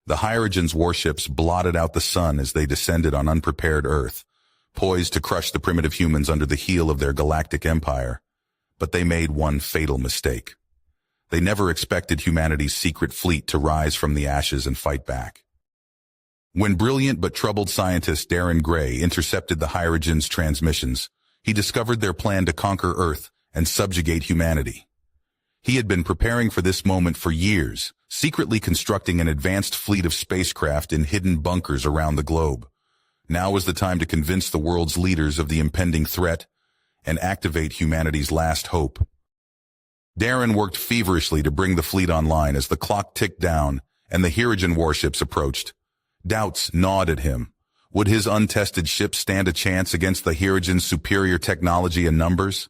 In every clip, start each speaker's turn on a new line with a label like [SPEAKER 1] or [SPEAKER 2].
[SPEAKER 1] The Hierogen's warships blotted out the sun as they descended on unprepared Earth, poised to crush the primitive humans under the heel of their galactic empire. But they made one fatal mistake. They never expected humanity's secret fleet to rise from the ashes and fight back. When brilliant but troubled scientist Darren Gray intercepted the Hierogen's transmissions, he discovered their plan to conquer Earth and subjugate humanity. He had been preparing for this moment for years, secretly constructing an advanced fleet of spacecraft in hidden bunkers around the globe. Now was the time to convince the world's leaders of the impending threat and activate humanity's last hope. Darren worked feverishly to bring the fleet online as the clock ticked down and the Hierogen warships approached. Doubts gnawed at him. Would his untested ship stand a chance against the Hierogen's superior technology and numbers?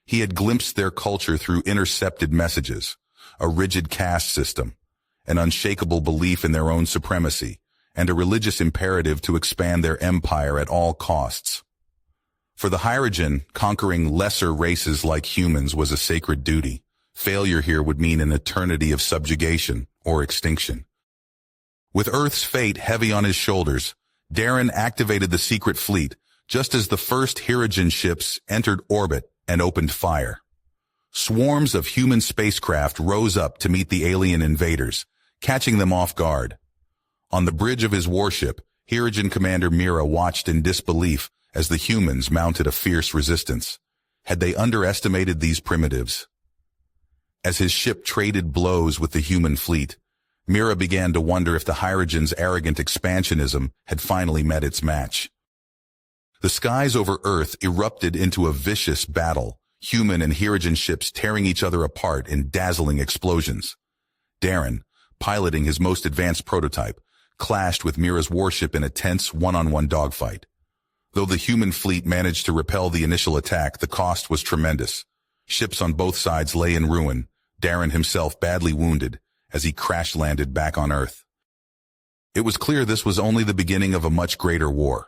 [SPEAKER 1] He had glimpsed their culture through intercepted messages, a rigid caste system, an unshakable belief in their own supremacy, and a religious imperative to expand their empire at all costs. For the Hierogen, conquering lesser races like humans was a sacred duty. Failure here would mean an eternity of subjugation or extinction. With Earth's fate heavy on his shoulders, Darren activated the secret fleet just as the first Hierogen ships entered orbit and opened fire. Swarms of human spacecraft rose up to meet the alien invaders, catching them off guard. On the bridge of his warship, Hierogen Commander Mira watched in disbelief as the humans mounted a fierce resistance. Had they underestimated these primitives? As his ship traded blows with the human fleet, Mira began to wonder if the Hierogen's arrogant expansionism had finally met its match. The skies over Earth erupted into a vicious battle, human and Hierogen ships tearing each other apart in dazzling explosions. Darren, piloting his most advanced prototype, clashed with Mira's warship in a tense one-on-one dogfight. Though the human fleet managed to repel the initial attack, the cost was tremendous. Ships on both sides lay in ruin, Darren himself badly wounded, as he crash-landed back on Earth. It was clear this was only the beginning of a much greater war.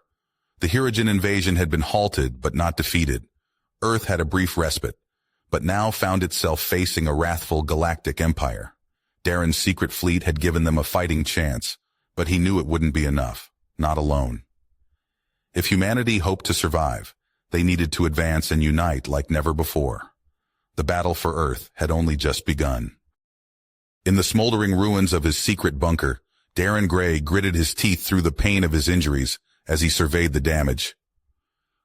[SPEAKER 1] The Hierogen invasion had been halted but not defeated. Earth had a brief respite, but now found itself facing a wrathful galactic empire. Darren's secret fleet had given them a fighting chance, but he knew it wouldn't be enough, not alone. If humanity hoped to survive, they needed to advance and unite like never before. The battle for Earth had only just begun. In the smoldering ruins of his secret bunker, Darren Gray gritted his teeth through the pain of his injuries as he surveyed the damage.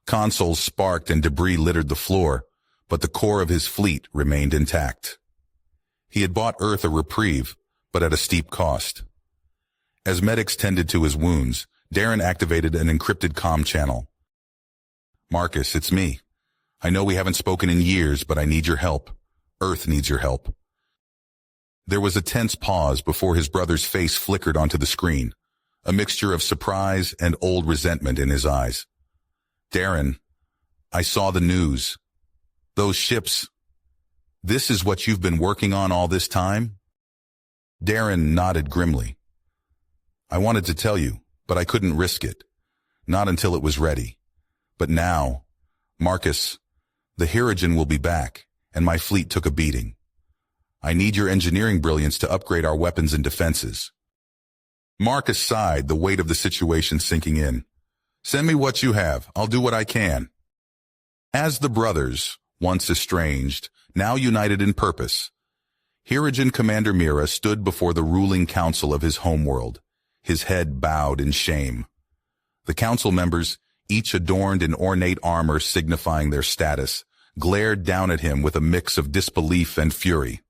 [SPEAKER 1] Consoles sparked and debris littered the floor, but the core of his fleet remained intact. He had bought Earth a reprieve, but at a steep cost. As medics tended to his wounds, Darren activated an encrypted comm channel. "Marcus, it's me. I know we haven't spoken in years, but I need your help. Earth needs your help." There was a tense pause before his brother's face flickered onto the screen, a mixture of surprise and old resentment in his eyes. "Darren, I saw the news. Those ships. This is what you've been working on all this time?" Darren nodded grimly. "I wanted to tell you, but I couldn't risk it. Not until it was ready. But now, Marcus, the Hierogen will be back, and my fleet took a beating. I need your engineering brilliance to upgrade our weapons and defenses." Marcus sighed, the weight of the situation sinking in. "Send me what you have. I'll do what I can." As the brothers, once estranged, now united in purpose, Hierogen Commander Mira stood before the ruling council of his homeworld, his head bowed in shame. The council members, each adorned in ornate armor signifying their status, glared down at him with a mix of disbelief and fury.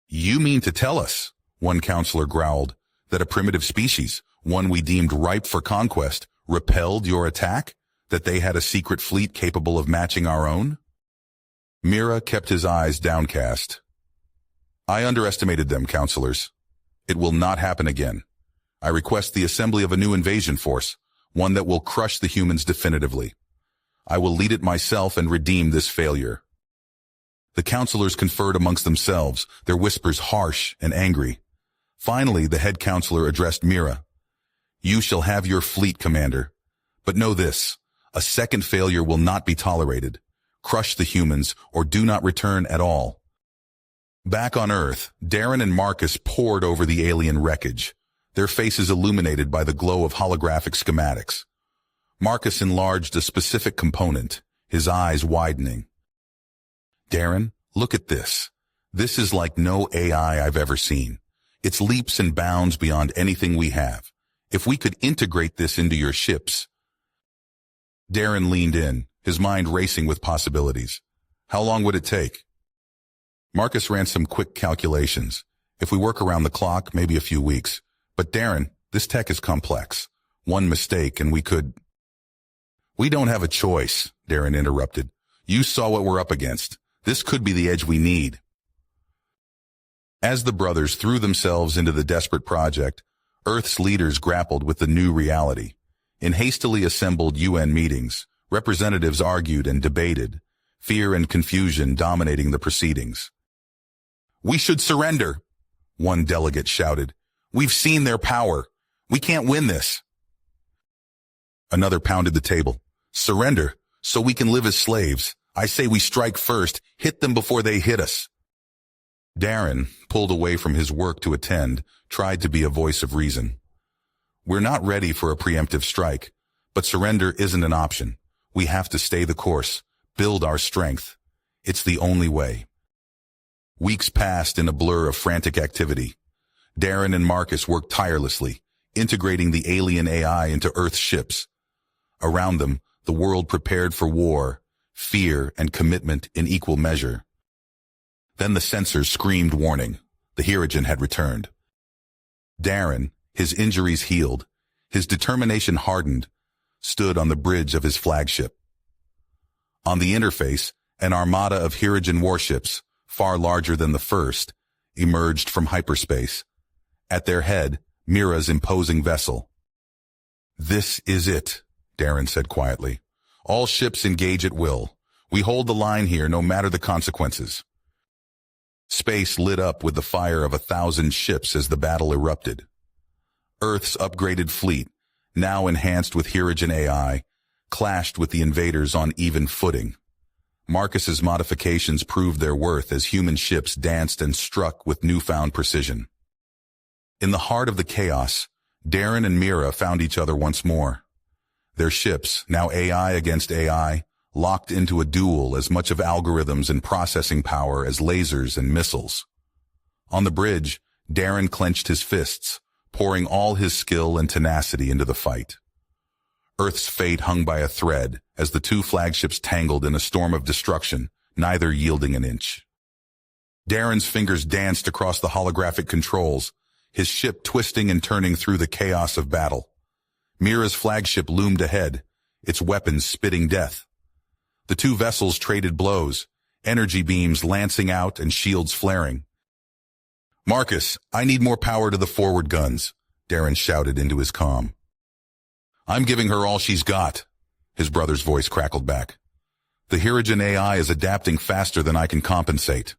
[SPEAKER 1] "You mean to tell us," one counselor growled, "that a primitive species, one we deemed ripe for conquest, repelled your attack? That they had a secret fleet capable of matching our own?" Mira kept his eyes downcast. "I underestimated them, counselors. It will not happen again. I request the assembly of a new invasion force, one that will crush the humans definitively. I will lead it myself and redeem this failure." The counselors conferred amongst themselves, their whispers harsh and angry. Finally, the head counselor addressed Mira. "You shall have your fleet, Commander. But know this, a second failure will not be tolerated. Crush the humans or do not return at all." Back on Earth, Darren and Marcus pored over the alien wreckage. their faces illuminated by the glow of holographic schematics. Marcus enlarged a specific component, his eyes widening. "Darren, look at this. This is like no AI I've ever seen. It's leaps and bounds beyond anything we have. If we could integrate this into your ships." Darren leaned in, his mind racing with possibilities. "How long would it take?" Marcus ran some quick calculations. "If we work around the clock, maybe a few weeks. But Darren, this tech is complex. One mistake and we could—" "We don't have a choice," Darren interrupted. "You saw what we're up against. This could be the edge we need." As the brothers threw themselves into the desperate project, Earth's leaders grappled with the new reality. In hastily assembled UN meetings, representatives argued and debated, fear and confusion dominating the proceedings. "We should surrender," one delegate shouted. "We've seen their power. We can't win this." Another pounded the table. "Surrender, so we can live as slaves. I say we strike first, hit them before they hit us." Darren, pulled away from his work to attend, tried to be a voice of reason. "We're not ready for a preemptive strike, but surrender isn't an option. We have to stay the course, build our strength. It's the only way." Weeks passed in a blur of frantic activity. Darren and Marcus worked tirelessly, integrating the alien AI into Earth's ships. Around them, the world prepared for war, fear and commitment in equal measure. Then the sensors screamed warning. The Hirogen had returned. Darren, his injuries healed, his determination hardened, stood on the bridge of his flagship. On the interface, an armada of Hirogen warships, far larger than the first, emerged from hyperspace. At their head, Mira's imposing vessel. "This is it," Darren said quietly. "All ships engage at will. We hold the line here no matter the consequences." Space lit up with the fire of 1,000 ships as the battle erupted. Earth's upgraded fleet, now enhanced with Hirogen AI, clashed with the invaders on even footing. Marcus's modifications proved their worth as human ships danced and struck with newfound precision. In the heart of the chaos, Darren and Mira found each other once more. Their ships, now AI against AI, locked into a duel as much of algorithms and processing power as lasers and missiles. On the bridge, Darren clenched his fists, pouring all his skill and tenacity into the fight. Earth's fate hung by a thread as the two flagships tangled in a storm of destruction, neither yielding an inch. Darren's fingers danced across the holographic controls, his ship twisting and turning through the chaos of battle. Mira's flagship loomed ahead, its weapons spitting death. The two vessels traded blows, energy beams lancing out and shields flaring. "Marcus, I need more power to the forward guns," Darren shouted into his comm. "I'm giving her all she's got," his brother's voice crackled back. "The Hirogen AI is adapting faster than I can compensate."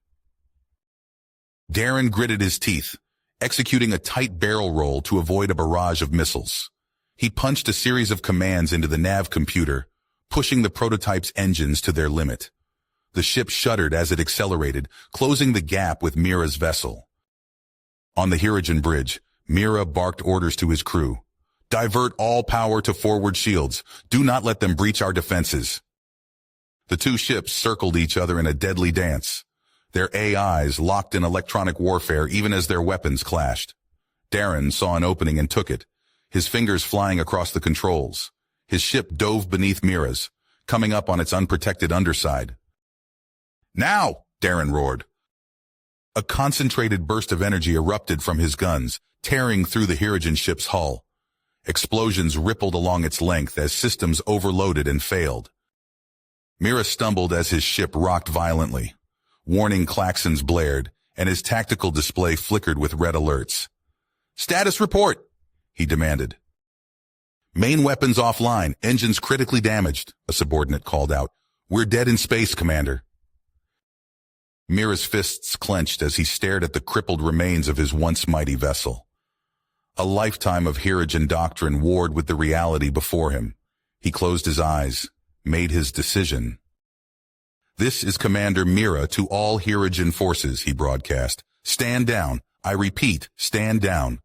[SPEAKER 1] Darren gritted his teeth, executing a tight barrel roll to avoid a barrage of missiles. He punched a series of commands into the nav computer, pushing the prototype's engines to their limit. The ship shuddered as it accelerated, closing the gap with Mira's vessel. On the Hirogen bridge, Mira barked orders to his crew. "Divert all power to forward shields. Do not let them breach our defenses." The two ships circled each other in a deadly dance, their AIs locked in electronic warfare even as their weapons clashed. Darren saw an opening and took it, his fingers flying across the controls. His ship dove beneath Mira's, coming up on its unprotected underside. "Now!" Darren roared. A concentrated burst of energy erupted from his guns, tearing through the Hirogen ship's hull. Explosions rippled along its length as systems overloaded and failed. Mira stumbled as his ship rocked violently. Warning klaxons blared, and his tactical display flickered with red alerts. "Status report!" he demanded. "Main weapons offline, engines critically damaged," a subordinate called out. "We're dead in space, Commander." Mira's fists clenched as he stared at the crippled remains of his once mighty vessel. A lifetime of Hirogen doctrine warred with the reality before him. He closed his eyes, made his decision. "This is Commander Mira to all Hirogen forces," he broadcast. "Stand down. I repeat, stand down."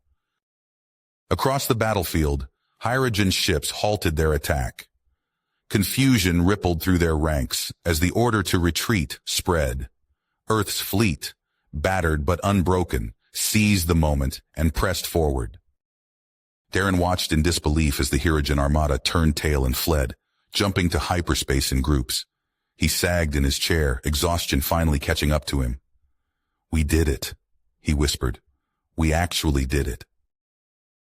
[SPEAKER 1] Across the battlefield, Hydrogen ships halted their attack. Confusion rippled through their ranks as the order to retreat spread. Earth's fleet, battered but unbroken, seized the moment and pressed forward. Darren watched in disbelief as the Hydrogen armada turned tail and fled, jumping to hyperspace in groups. He sagged in his chair, exhaustion finally catching up to him. "We did it," he whispered. "We actually did it."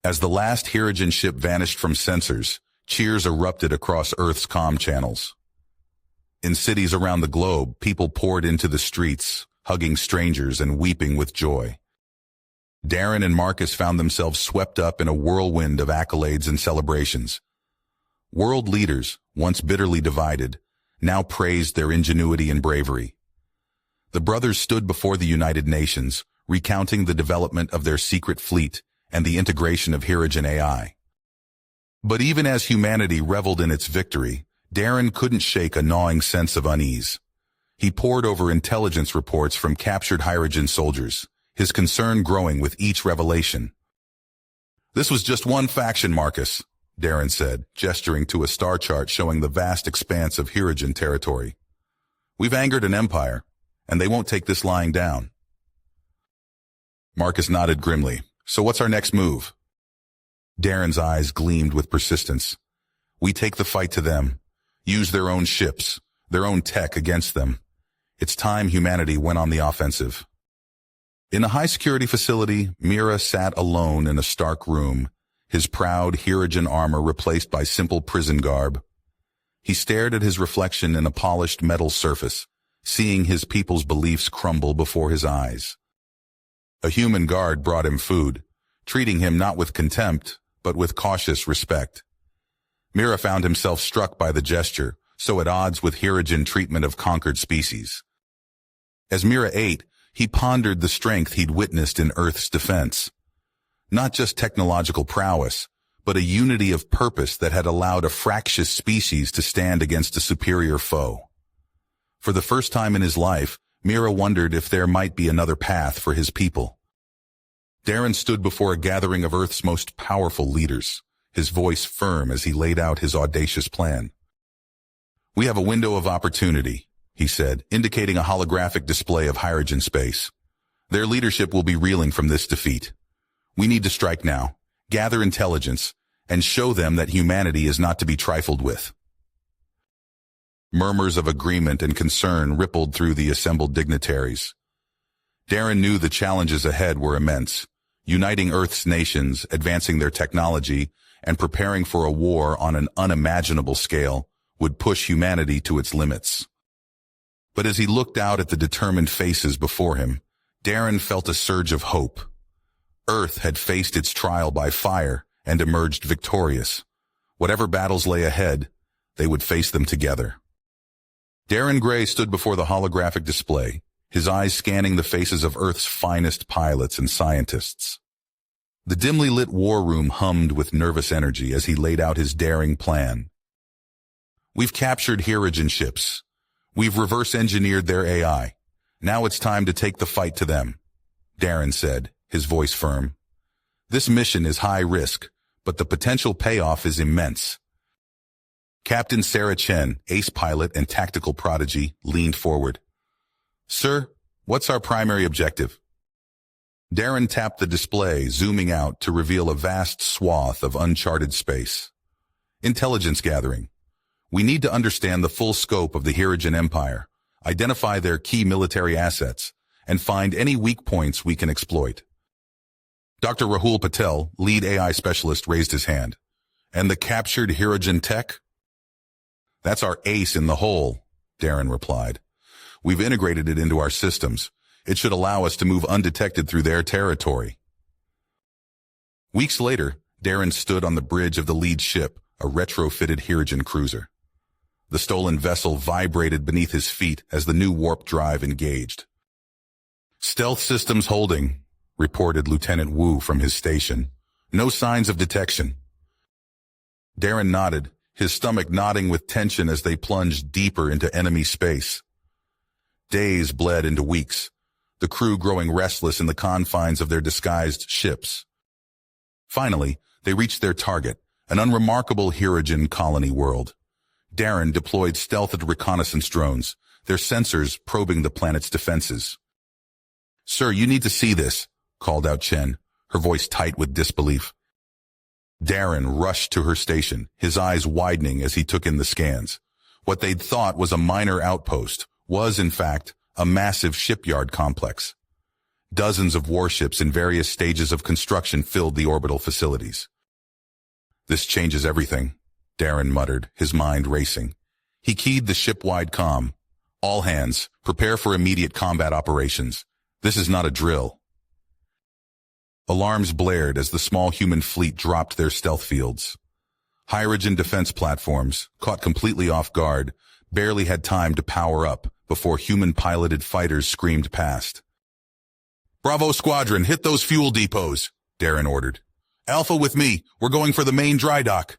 [SPEAKER 1] As the last Hydrogen ship vanished from sensors, cheers erupted across Earth's comm channels. In cities around the globe, people poured into the streets, hugging strangers and weeping with joy. Darren and Marcus found themselves swept up in a whirlwind of accolades and celebrations. World leaders, once bitterly divided, now praised their ingenuity and bravery. The brothers stood before the United Nations, recounting the development of their secret fleet and the integration of Hydrogen AI. But even as humanity reveled in its victory, Darren couldn't shake a gnawing sense of unease. He pored over intelligence reports from captured Hydrogen soldiers, his concern growing with each revelation. "This was just one faction, Marcus," Darren said, gesturing to a star chart showing the vast expanse of Hydrogen territory. "We've angered an empire, and they won't take this lying down." Marcus nodded grimly. "So what's our next move?" Darren's eyes gleamed with persistence. "We take the fight to them, use their own ships, their own tech against them. It's time humanity went on the offensive." In a high-security facility, Mira sat alone in a stark room, his proud Hydrogen armor replaced by simple prison garb. He stared at his reflection in a polished metal surface, seeing his people's beliefs crumble before his eyes. A human guard brought him food, treating him not with contempt, but with cautious respect. Mira found himself struck by the gesture, so at odds with Hydrogen treatment of conquered species. As Mira ate, he pondered the strength he'd witnessed in Earth's defense. Not just technological prowess, but a unity of purpose that had allowed a fractious species to stand against a superior foe. For the first time in his life, Mira wondered if there might be another path for his people. Darren stood before a gathering of Earth's most powerful leaders, his voice firm as he laid out his audacious plan. "We have a window of opportunity," he said, indicating a holographic display of Hydrogen space. "Their leadership will be reeling from this defeat. We need to strike now, gather intelligence, and show them that humanity is not to be trifled with." Murmurs of agreement and concern rippled through the assembled dignitaries. Darren knew the challenges ahead were immense, uniting Earth's nations, advancing their technology, and preparing for a war on an unimaginable scale would push humanity to its limits. But as he looked out at the determined faces before him, Darren felt a surge of hope. Earth had faced its trial by fire and emerged victorious. Whatever battles lay ahead, they would face them together. Darren Gray stood before the holographic display, his eyes scanning the faces of Earth's finest pilots and scientists. The dimly lit war room hummed with nervous energy as he laid out his daring plan. "We've captured Hydrogen ships. We've reverse-engineered their AI. Now it's time to take the fight to them," Darren said, his voice firm. "This mission is high risk, but the potential payoff is immense." Captain Sarah Chen, ace pilot and tactical prodigy, leaned forward. "Sir, what's our primary objective?" Darren tapped the display, zooming out to reveal a vast swath of uncharted space. "Intelligence gathering. We need to understand the full scope of the Hydrogen Empire, identify their key military assets, and find any weak points we can exploit." Dr. Rahul Patel, lead AI specialist, raised his hand. "And the captured Hydrogen tech?" "That's our ace in the hole," Darren replied. "We've integrated it into our systems. It should allow us to move undetected through their territory." Weeks later, Darren stood on the bridge of the lead ship, a retrofitted Hydrogen cruiser. The stolen vessel vibrated beneath his feet as the new warp drive engaged. "Stealth systems holding," reported Lieutenant Wu from his station. "No signs of detection." Darren nodded, his stomach knotting with tension as they plunged deeper into enemy space. Days bled into weeks, the crew growing restless in the confines of their disguised ships. Finally, they reached their target, an unremarkable Hirogen colony world. Darren deployed stealth reconnaissance drones, their sensors probing the planet's defenses. "Sir, you need to see this," called out Chen, her voice tight with disbelief. Darren rushed to her station, his eyes widening as he took in the scans. What they'd thought was a minor outpost was, in fact, a massive shipyard complex. Dozens of warships in various stages of construction filled the orbital facilities. "This changes everything," Darren muttered, his mind racing. He keyed the ship-wide comm. "All hands, prepare for immediate combat operations. This is not a drill." Alarms blared as the small human fleet dropped their stealth fields. Hirogen defense platforms, caught completely off guard, barely had time to power up before human-piloted fighters screamed past. "Bravo Squadron, hit those fuel depots," Darren ordered. "Alpha with me, we're going for the main dry dock."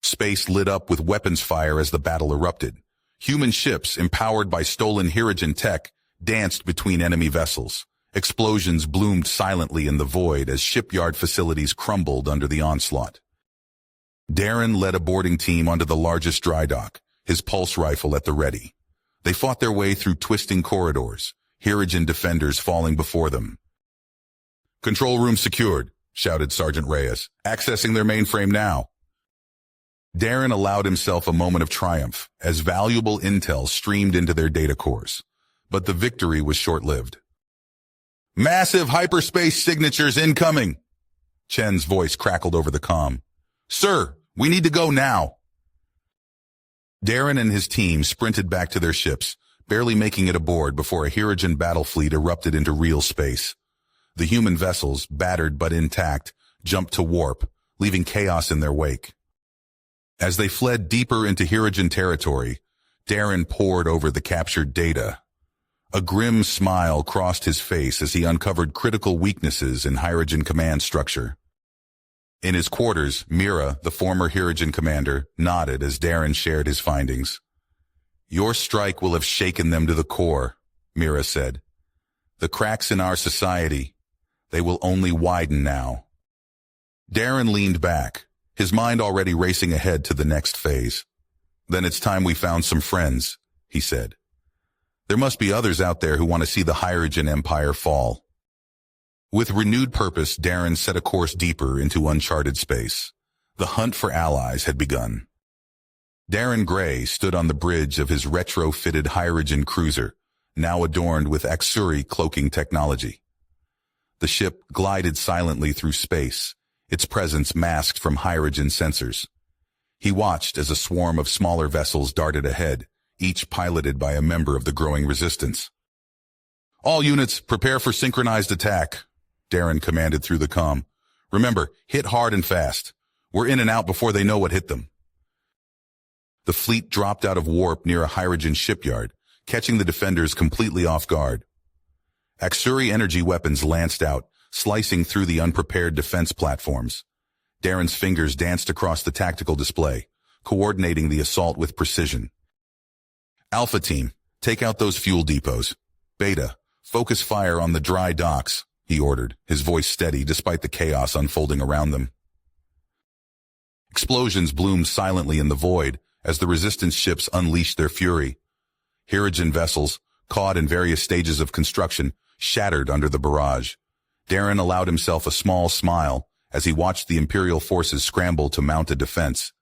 [SPEAKER 1] Space lit up with weapons fire as the battle erupted. Human ships, empowered by stolen Hirogen tech, danced between enemy vessels. Explosions bloomed silently in the void as shipyard facilities crumbled under the onslaught. Darren led a boarding team onto the largest dry dock, his pulse rifle at the ready. They fought their way through twisting corridors, Hirogen defenders falling before them. "Control room secured," shouted Sergeant Reyes, "accessing their mainframe now." Darren allowed himself a moment of triumph as valuable intel streamed into their data cores. But the victory was short-lived. "Massive hyperspace signatures incoming!" Chen's voice crackled over the comm. "Sir, we need to go now!" Darren and his team sprinted back to their ships, barely making it aboard before a Hirogen battle fleet erupted into real space. The human vessels, battered but intact, jumped to warp, leaving chaos in their wake. As they fled deeper into Hirogen territory, Darren pored over the captured data. A grim smile crossed his face as he uncovered critical weaknesses in Hirogen command structure. In his quarters, Mira, the former Hirogen commander, nodded as Darren shared his findings. "Your strike will have shaken them to the core," Mira said. "The cracks in our society, they will only widen now." Darren leaned back, his mind already racing ahead to the next phase. "Then it's time we found some friends," he said. "There must be others out there who want to see the Hirogen Empire fall." With renewed purpose, Darren set a course deeper into uncharted space. The hunt for allies had begun. Darren Gray stood on the bridge of his retrofitted Hirogen cruiser, now adorned with Axuri cloaking technology. The ship glided silently through space, its presence masked from Hirogen sensors. He watched as a swarm of smaller vessels darted ahead, each piloted by a member of the growing resistance. "All units, prepare for synchronized attack," Darren commanded through the comm. "Remember, hit hard and fast. We're in and out before they know what hit them." The fleet dropped out of warp near a Hirogen shipyard, catching the defenders completely off guard. Axuri energy weapons lanced out, slicing through the unprepared defense platforms. Darren's fingers danced across the tactical display, coordinating the assault with precision. "Alpha team, take out those fuel depots. Beta, focus fire on the dry docks," he ordered, his voice steady despite the chaos unfolding around them. Explosions bloomed silently in the void as the resistance ships unleashed their fury. Hirogen vessels, caught in various stages of construction, shattered under the barrage. Darren allowed himself a small smile as he watched the Imperial forces scramble to mount a defense.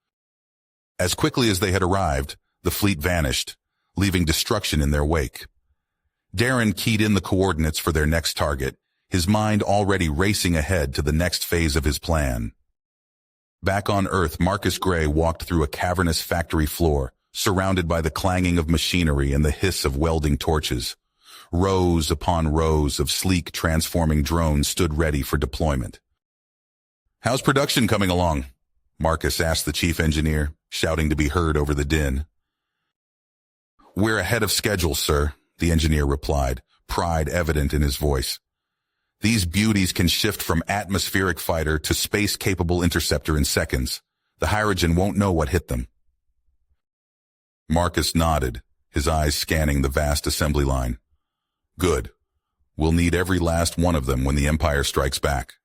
[SPEAKER 1] As quickly as they had arrived, the fleet vanished, leaving destruction in their wake. Darren keyed in the coordinates for their next target, his mind already racing ahead to the next phase of his plan. Back on Earth, Marcus Gray walked through a cavernous factory floor, surrounded by the clanging of machinery and the hiss of welding torches. Rows upon rows of sleek, transforming drones stood ready for deployment. "How's production coming along?" Marcus asked the chief engineer, shouting to be heard over the din. "We're ahead of schedule, sir," the engineer replied, pride evident in his voice. "These beauties can shift from atmospheric fighter to space-capable interceptor in seconds. The Hirogen won't know what hit them." Marcus nodded, his eyes scanning the vast assembly line. "Good. We'll need every last one of them when the Empire strikes back."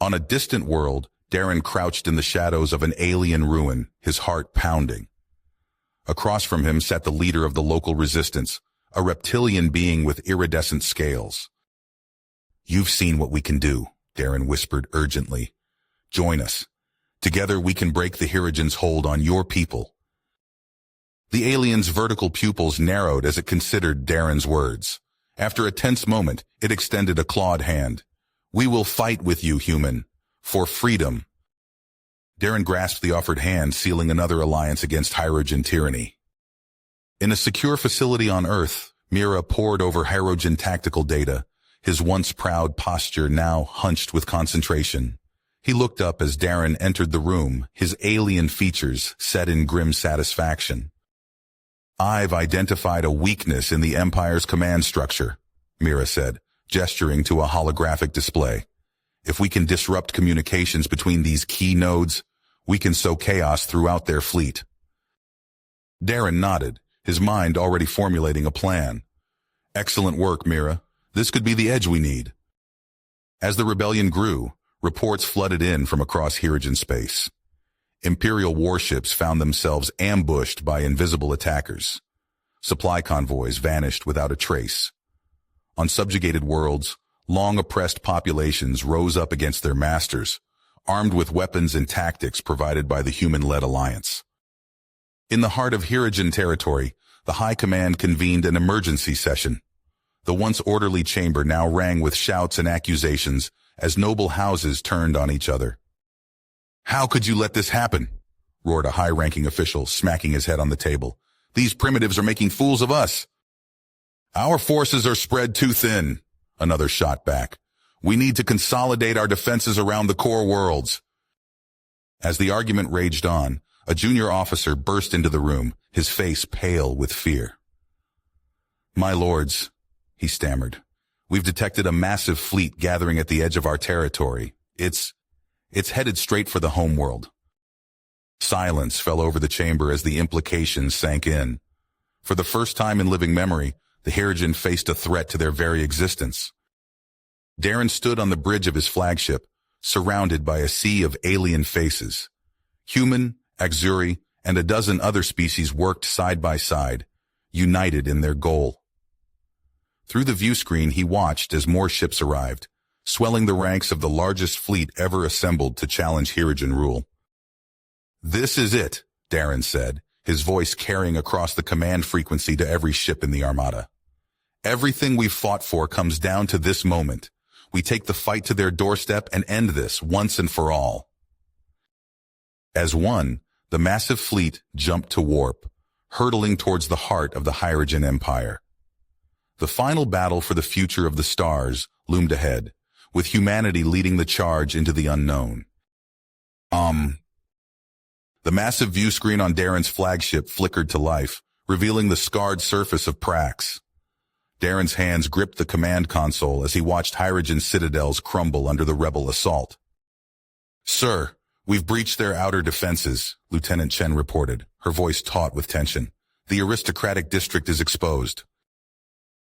[SPEAKER 1] On a distant world, Darren crouched in the shadows of an alien ruin, his heart pounding. Across from him sat the leader of the local resistance, a reptilian being with iridescent scales. "You've seen what we can do," Darren whispered urgently. "Join us. Together we can break the Hirogen's hold on your people." The alien's vertical pupils narrowed as it considered Darren's words. After a tense moment, it extended a clawed hand. "We will fight with you, human. For freedom." Darren grasped the offered hand, sealing another alliance against Hirogen tyranny. In a secure facility on Earth, Mira pored over Hirogen tactical data, his once proud posture now hunched with concentration. He looked up as Darren entered the room, his alien features set in grim satisfaction. "I've identified a weakness in the Empire's command structure," Mira said, gesturing to a holographic display. "If we can disrupt communications between these key nodes, we can sow chaos throughout their fleet." Darren nodded, his mind already formulating a plan. "Excellent work, Mira. This could be the edge we need." As the rebellion grew, reports flooded in from across Hirogen space. Imperial warships found themselves ambushed by invisible attackers. Supply convoys vanished without a trace. On subjugated worlds, long-oppressed populations rose up against their masters, armed with weapons and tactics provided by the human-led alliance. In the heart of Hirogen territory, the High Command convened an emergency session. The once orderly chamber now rang with shouts and accusations as noble houses turned on each other. "How could you let this happen?" roared a high-ranking official, smacking his head on the table. "These primitives are making fools of us." "Our forces are spread too thin," another shot back. "We need to consolidate our defenses around the core worlds." As the argument raged on, a junior officer burst into the room, his face pale with fear. "My lords," he stammered, "we've detected a massive fleet gathering at the edge of our territory. It's headed straight for the homeworld." Silence fell over the chamber as the implications sank in. For the first time in living memory, the Hirogen faced a threat to their very existence. Darren stood on the bridge of his flagship, surrounded by a sea of alien faces. Human, Axuri, and a dozen other species worked side by side, united in their goal. Through the view screen he watched as more ships arrived, swelling the ranks of the largest fleet ever assembled to challenge Hirogen rule. "This is it," Darren said, his voice carrying across the command frequency to every ship in the armada. "Everything we've fought for comes down to this moment. We take the fight to their doorstep and end this once and for all." As one, the massive fleet jumped to warp, hurtling towards the heart of the Hirogen Empire. The final battle for the future of the stars loomed ahead, with humanity leading the charge into the unknown. The massive view screen on Darren's flagship flickered to life, revealing the scarred surface of Prax. Darren's hands gripped the command console as he watched Hirogen citadels crumble under the rebel assault. "Sir, we've breached their outer defenses," Lieutenant Chen reported, her voice taut with tension. "The aristocratic district is exposed."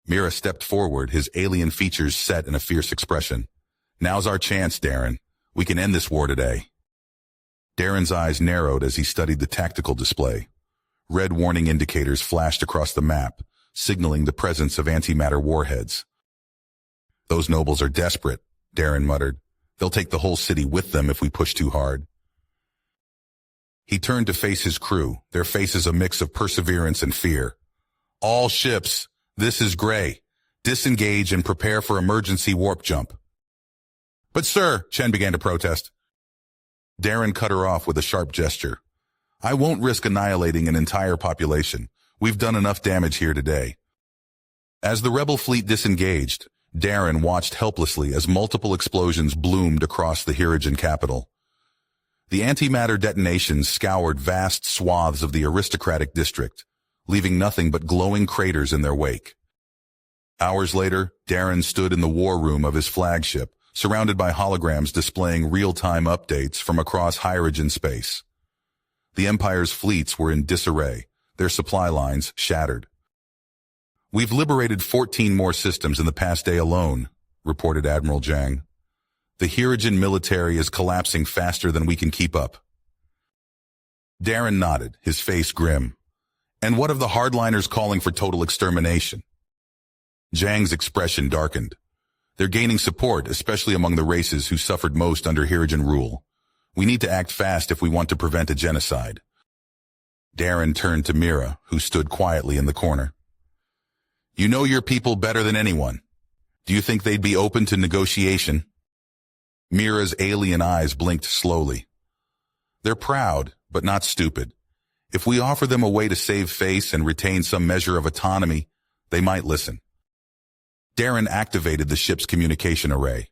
[SPEAKER 1] Mira stepped forward, his alien features set in a fierce expression. "Now's our chance, Darren. We can end this war today." Darren's eyes narrowed as he studied the tactical display. Red warning indicators flashed across the map, signaling the presence of antimatter warheads. "Those nobles are desperate," Darren muttered. "They'll take the whole city with them if we push too hard." He turned to face his crew, their faces a mix of perseverance and fear. "All ships, this is Gray. Disengage and prepare for emergency warp jump." "But sir," Chen began to protest. Darren cut her off with a sharp gesture. "I won't risk annihilating an entire population. We've done enough damage here today." As the rebel fleet disengaged, Darren watched helplessly as multiple explosions bloomed across the Hirogen capital. The antimatter detonations scoured vast swaths of the aristocratic district, leaving nothing but glowing craters in their wake. Hours later, Darren stood in the war room of his flagship, surrounded by holograms displaying real-time updates from across Hirogen space. The Empire's fleets were in disarray, their supply lines shattered. "We've liberated 14 more systems in the past day alone," reported Admiral Zhang. The Hirogen military is collapsing faster than we can keep up. Darren nodded, his face grim. And what of the hardliners calling for total extermination? Zhang's expression darkened. They're gaining support, especially among the races who suffered most under Hirogen rule. We need to act fast if we want to prevent a genocide. Darren turned to Mira, who stood quietly in the corner. You know your people better than anyone. Do you think they'd be open to negotiation? Mira's alien eyes blinked slowly. They're proud, but not stupid. If we offer them a way to save face and retain some measure of autonomy, they might listen. Darren activated the ship's communication array.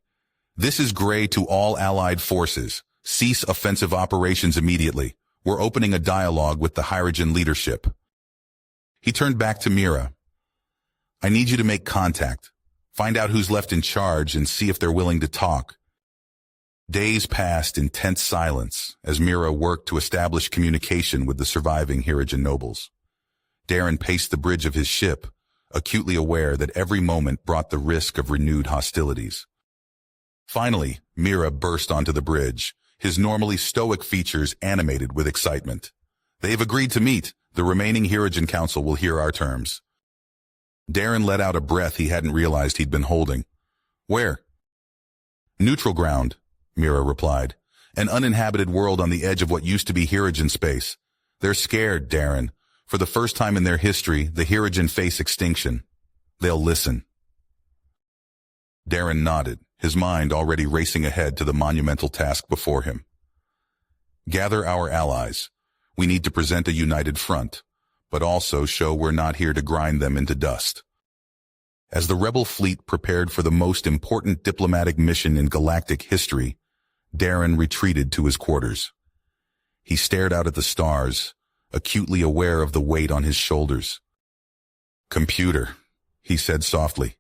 [SPEAKER 1] This is Gray to all Allied forces. Cease offensive operations immediately. We're opening a dialogue with the Hirogen leadership. He turned back to Mira. I need you to make contact. Find out who's left in charge and see if they're willing to talk. Days passed in tense silence as Mira worked to establish communication with the surviving Hirogen nobles. Darren paced the bridge of his ship, acutely aware that every moment brought the risk of renewed hostilities. Finally, Mira burst onto the bridge, his normally stoic features animated with excitement. They've agreed to meet. The remaining Hirogen Council will hear our terms. Darren let out a breath he hadn't realized he'd been holding. Where? Neutral ground, Mira replied. An uninhabited world on the edge of what used to be Hirogen space. They're scared, Darren. For the first time in their history, the Hirogen face extinction. They'll listen. Darren nodded, his mind already racing ahead to the monumental task before him. Gather our allies. We need to present a united front, but also show we're not here to grind them into dust. As the rebel fleet prepared for the most important diplomatic mission in galactic history, Darren retreated to his quarters. He stared out at the stars, acutely aware of the weight on his shoulders. Computer, he said softly,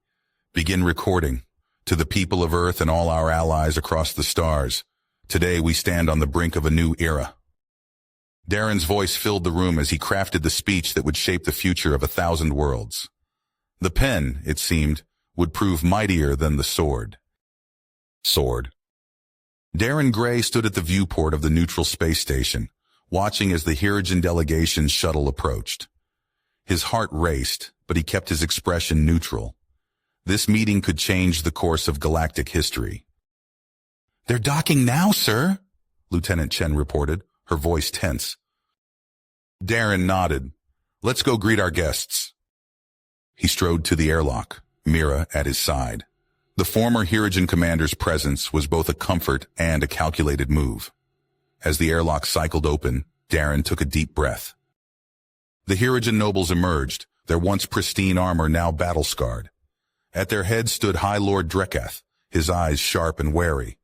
[SPEAKER 1] begin recording. To the people of Earth and all our allies across the stars, today we stand on the brink of a new era. Darren's voice filled the room as he crafted the speech that would shape the future of 1,000 worlds. The pen, it seemed, would prove mightier than the sword. Darren Gray stood at the viewport of the neutral space station, watching as the Hirogen delegation's shuttle approached. His heart raced, but he kept his expression neutral. This meeting could change the course of galactic history. They're docking now, sir, Lieutenant Chen reported, her voice tense. Darren nodded. Let's go greet our guests. He strode to the airlock, Mira at his side. The former Hirogen commander's presence was both a comfort and a calculated move. As the airlock cycled open, Darren took a deep breath. The Hirogen nobles emerged, their once pristine armor now battle-scarred. At their head stood High Lord Drekath, his eyes sharp and wary.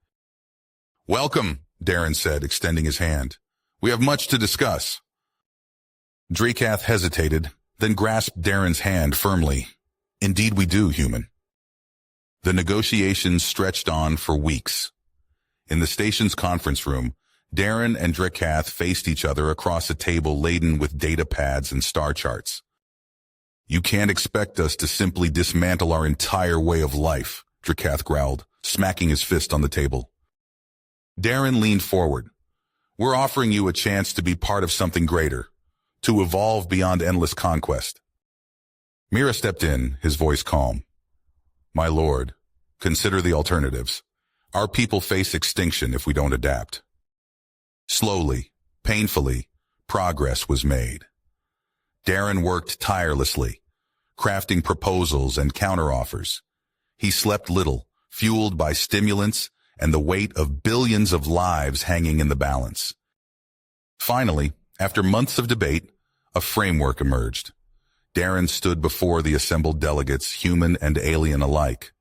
[SPEAKER 1] Welcome, Darren said, extending his hand. We have much to discuss. Drekath hesitated, then grasped Darren's hand firmly. Indeed we do, human. The negotiations stretched on for weeks. In the station's conference room, Darren and Drekath faced each other across a table laden with data pads and star charts. You can't expect us to simply dismantle our entire way of life, Drekath growled, smacking his fist on the table. Darren leaned forward. We're offering you a chance to be part of something greater, to evolve beyond endless conquest. Mira stepped in, his voice calm. My lord, consider the alternatives. Our people face extinction if we don't adapt. Slowly, painfully, progress was made. Darren worked tirelessly, crafting proposals and counteroffers. He slept little, fueled by stimulants and the weight of billions of lives hanging in the balance. Finally, after months of debate, a framework emerged. Darren stood before the assembled delegates, human and alien alike.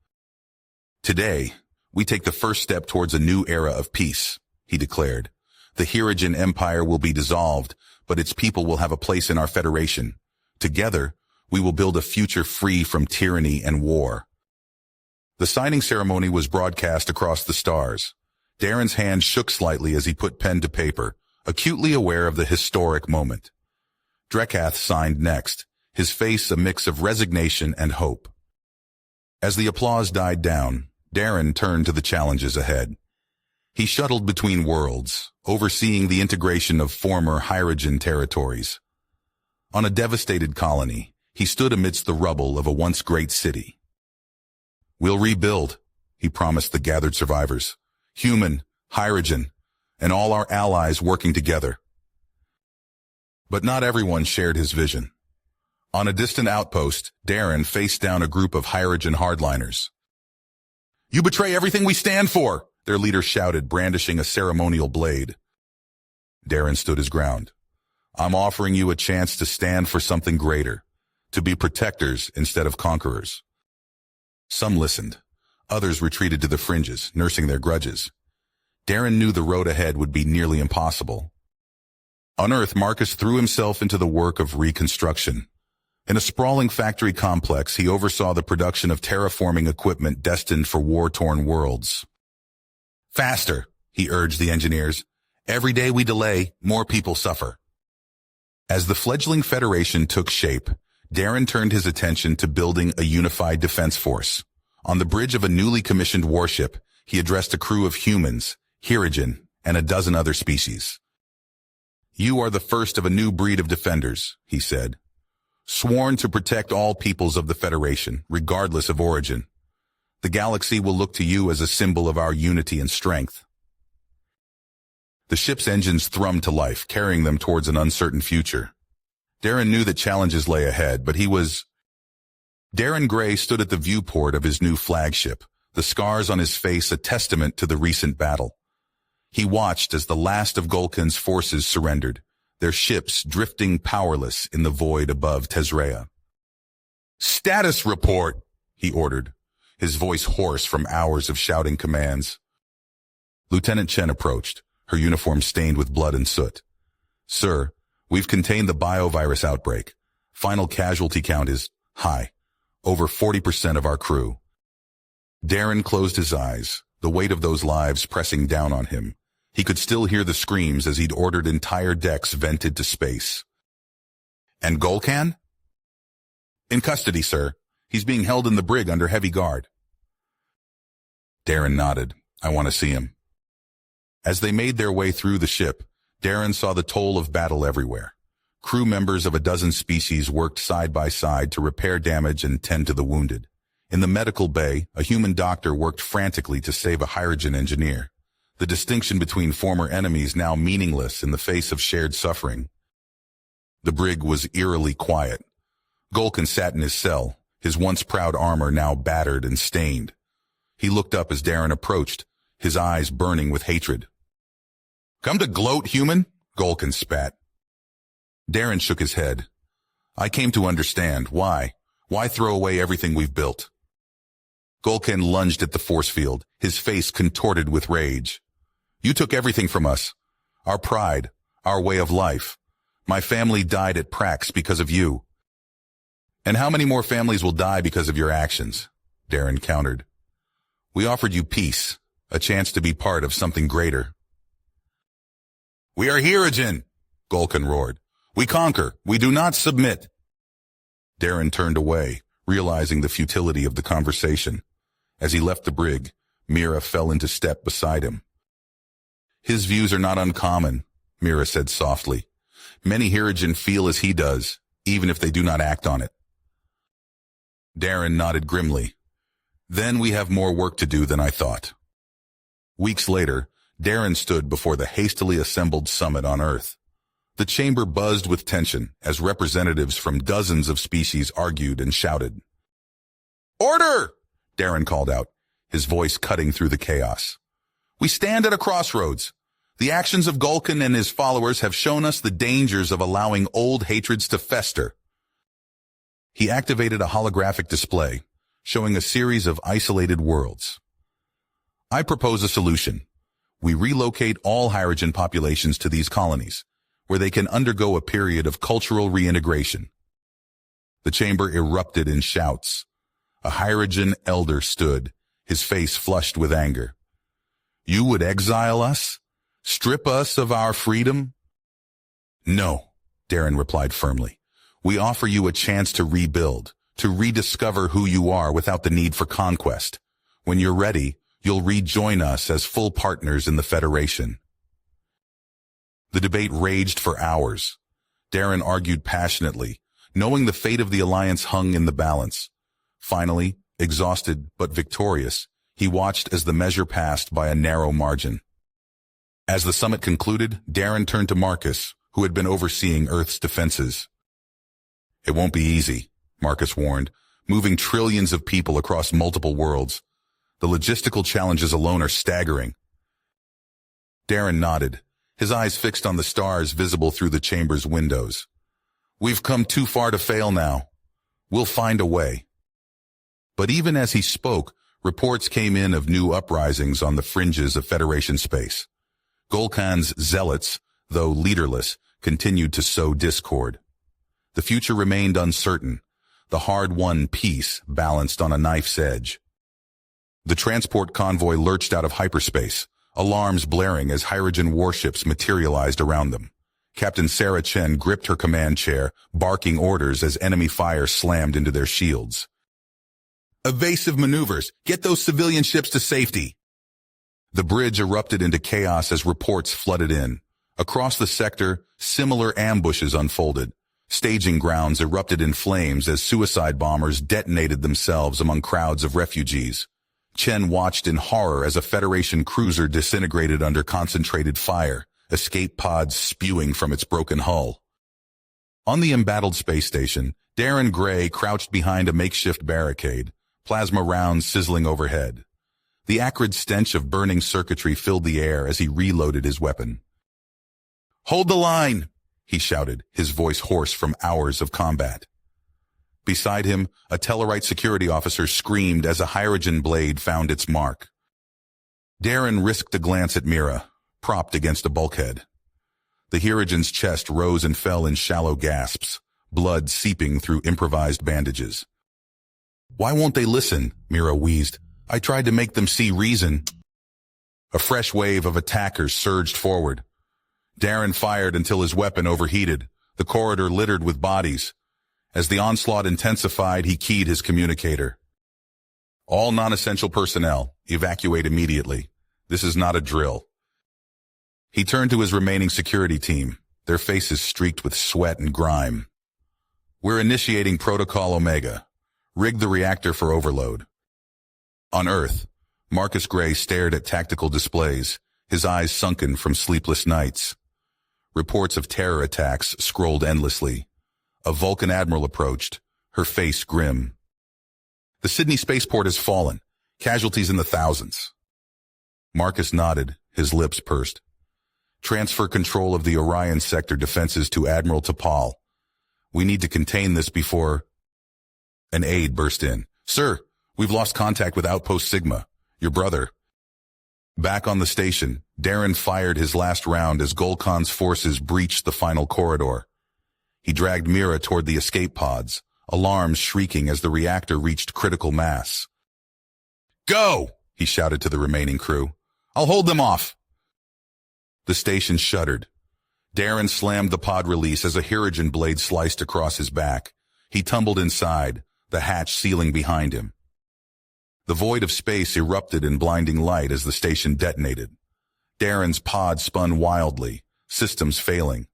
[SPEAKER 1] Today, we take the first step towards a new era of peace, he declared. The Hirogen Empire will be dissolved, but its people will have a place in our federation. Together, we will build a future free from tyranny and war. The signing ceremony was broadcast across the stars. Darren's hand shook slightly as he put pen to paper, acutely aware of the historic moment. Drekath signed next, his face a mix of resignation and hope. As the applause died down, Darren turned to the challenges ahead. He shuttled between worlds, overseeing the integration of former Hyrogen territories. On a devastated colony, he stood amidst the rubble of a once great city. "We'll rebuild," he promised the gathered survivors. "Human, Hyrogen, and all our allies working together." But not everyone shared his vision. On a distant outpost, Darren faced down a group of Hyrogen hardliners. "You betray everything we stand for!" their leader shouted, brandishing a ceremonial blade. Darren stood his ground. "I'm offering you a chance to stand for something greater, to be protectors instead of conquerors." Some listened. Others retreated to the fringes, nursing their grudges. Darren knew the road ahead would be nearly impossible. On Earth, Marcus threw himself into the work of reconstruction. In a sprawling factory complex, he oversaw the production of terraforming equipment destined for war-torn worlds. "Faster," he urged the engineers. "Every day we delay, more people suffer." As the fledgling Federation took shape, Darren turned his attention to building a unified defense force. On the bridge of a newly commissioned warship, he addressed a crew of humans, Hyrogen, and a dozen other species. "You are the first of a new breed of defenders," he said, "sworn to protect all peoples of the Federation, regardless of origin. The galaxy will look to you as a symbol of our unity and strength." The ship's engines thrummed to life, carrying them towards an uncertain future. Darren knew that challenges lay ahead, but Darren Gray stood at the viewport of his new flagship, the scars on his face a testament to the recent battle. He watched as the last of Golkin's forces surrendered, their ships drifting powerless in the void above Tezrea. "Status report," he ordered, his voice hoarse from hours of shouting commands. Lieutenant Chen approached, her uniform stained with blood and soot. "Sir, we've contained the biovirus outbreak. Final casualty count is high, over 40% of our crew." Darren closed his eyes, the weight of those lives pressing down on him. He could still hear the screams as he'd ordered entire decks vented to space. "And Golkan?" "In custody, sir. He's being held in the brig under heavy guard." Darren nodded. "I want to see him." As they made their way through the ship, Darren saw the toll of battle everywhere. Crew members of a dozen species worked side by side to repair damage and tend to the wounded. In the medical bay, a human doctor worked frantically to save a Hyrogen engineer. The distinction between former enemies now meaningless in the face of shared suffering. The brig was eerily quiet. Golkin sat in his cell, his once proud armor now battered and stained. He looked up as Darren approached, his eyes burning with hatred. "Come to gloat, human?" Golkin spat. Darren shook his head. "I came to understand. Why? Why throw away everything we've built?" Golkin lunged at the force field, his face contorted with rage. "You took everything from us. Our pride, our way of life. My family died at Prax because of you." "And how many more families will die because of your actions?" Darren countered. "We offered you peace, a chance to be part of something greater." "We are Hyrogen," Golkin roared. "We conquer. We do not submit." Darren turned away, realizing the futility of the conversation. As he left the brig, Mira fell into step beside him. "His views are not uncommon," Mira said softly. "Many Hyrogen feel as he does, even if they do not act on it." Darren nodded grimly. "Then we have more work to do than I thought." Weeks later, Darren stood before the hastily assembled summit on Earth. The chamber buzzed with tension as representatives from dozens of species argued and shouted. "Order!" Darren called out, his voice cutting through the chaos. "We stand at a crossroads. The actions of Golkin and his followers have shown us the dangers of allowing old hatreds to fester." He activated a holographic display, showing a series of isolated worlds. "I propose a solution. We relocate all Hyrogen populations to these colonies, where they can undergo a period of cultural reintegration." The chamber erupted in shouts. A Hyrogen elder stood, his face flushed with anger. "You would exile us? Strip us of our freedom?" "No," Darren replied firmly. "We offer you a chance to rebuild, to rediscover who you are without the need for conquest. When you're ready, you'll rejoin us as full partners in the Federation. The debate raged for hours. Darren argued passionately, knowing the fate of the Alliance hung in the balance. Finally, exhausted but victorious, he watched as the measure passed by a narrow margin. As the summit concluded, Darren turned to Marcus, who had been overseeing Earth's defenses. "It won't be easy," Marcus warned, "moving trillions of people across multiple worlds. The logistical challenges alone are staggering." Darren nodded, his eyes fixed on the stars visible through the chamber's windows. "We've come too far to fail now. We'll find a way." But even as he spoke, reports came in of new uprisings on the fringes of Federation space. Golkan's zealots, though leaderless, continued to sow discord. The future remained uncertain, the hard-won peace balanced on a knife's edge. The transport convoy lurched out of hyperspace, alarms blaring as hydrogen warships materialized around them. Captain Sarah Chen gripped her command chair, barking orders as enemy fire slammed into their shields. "Evasive maneuvers! Get those civilian ships to safety!" The bridge erupted into chaos as reports flooded in. Across the sector, similar ambushes unfolded. Staging grounds erupted in flames as suicide bombers detonated themselves among crowds of refugees. Chen watched in horror as a Federation cruiser disintegrated under concentrated fire, escape pods spewing from its broken hull. On the embattled space station, Darren Gray crouched behind a makeshift barricade, plasma rounds sizzling overhead. The acrid stench of burning circuitry filled the air as he reloaded his weapon. "Hold the line!" he shouted, his voice hoarse from hours of combat. Beside him, a Tellarite security officer screamed as a hydrogen blade found its mark. Darren risked a glance at Mira, propped against a bulkhead. The Hierogen's chest rose and fell in shallow gasps, blood seeping through improvised bandages. "Why won't they listen?" Mira wheezed. "I tried to make them see reason." A fresh wave of attackers surged forward. Darren fired until his weapon overheated, the corridor littered with bodies. As the onslaught intensified, he keyed his communicator. "All non-essential personnel, evacuate immediately. This is not a drill." He turned to his remaining security team, their faces streaked with sweat and grime. "We're initiating Protocol Omega. Rig the reactor for overload." On Earth, Marcus Gray stared at tactical displays, his eyes sunken from sleepless nights. Reports of terror attacks scrolled endlessly. A Vulcan admiral approached, her face grim. "The Sydney spaceport has fallen. Casualties in the thousands." Marcus nodded, his lips pursed. "Transfer control of the Orion sector defenses to Admiral T'Pol. We need to contain this before—" An aide burst in. "Sir, we've lost contact with Outpost Sigma. Your brother." Back on the station, Darren fired his last round as Golkan's forces breached the final corridor. He dragged Mira toward the escape pods, alarms shrieking as the reactor reached critical mass. "Go!" he shouted to the remaining crew. "I'll hold them off." The station shuddered. Darren slammed the pod release as a Hierogen blade sliced across his back. He tumbled inside, the hatch sealing behind him. The void of space erupted in blinding light as the station detonated. Darren's pod spun wildly, systems failing.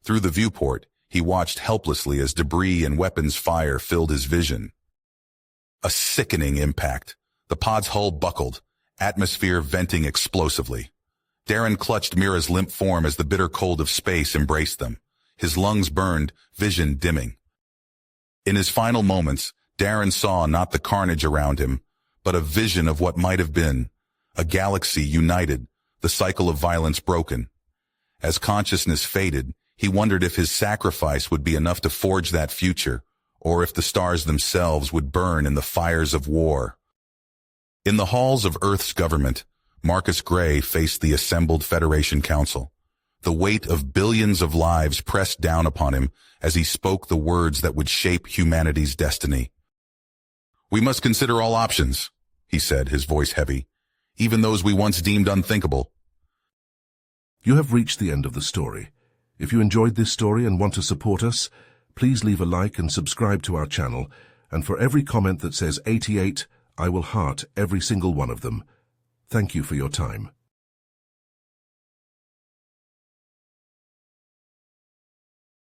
[SPEAKER 1] Through the viewport, he watched helplessly as debris and weapons fire filled his vision. A sickening impact. The pod's hull buckled, atmosphere venting explosively. Darren clutched Mira's limp form as the bitter cold of space embraced them. His lungs burned, vision dimming. In his final moments, Darren saw not the carnage around him, but a vision of what might have been, a galaxy united, the cycle of violence broken. As consciousness faded, he wondered if his sacrifice would be enough to forge that future, or if the stars themselves would burn in the fires of war. In the halls of Earth's government, Marcus Gray faced the assembled Federation Council. The weight of billions of lives pressed down upon him as he spoke the words that would shape humanity's destiny. "We must consider all options," he said, his voice heavy, "even those we once deemed unthinkable."
[SPEAKER 2] You have reached the end of the story. If you enjoyed this story and want to support us, please leave a like and subscribe to our channel, and for every comment that says 88, I will heart every single one of them. Thank you for your time.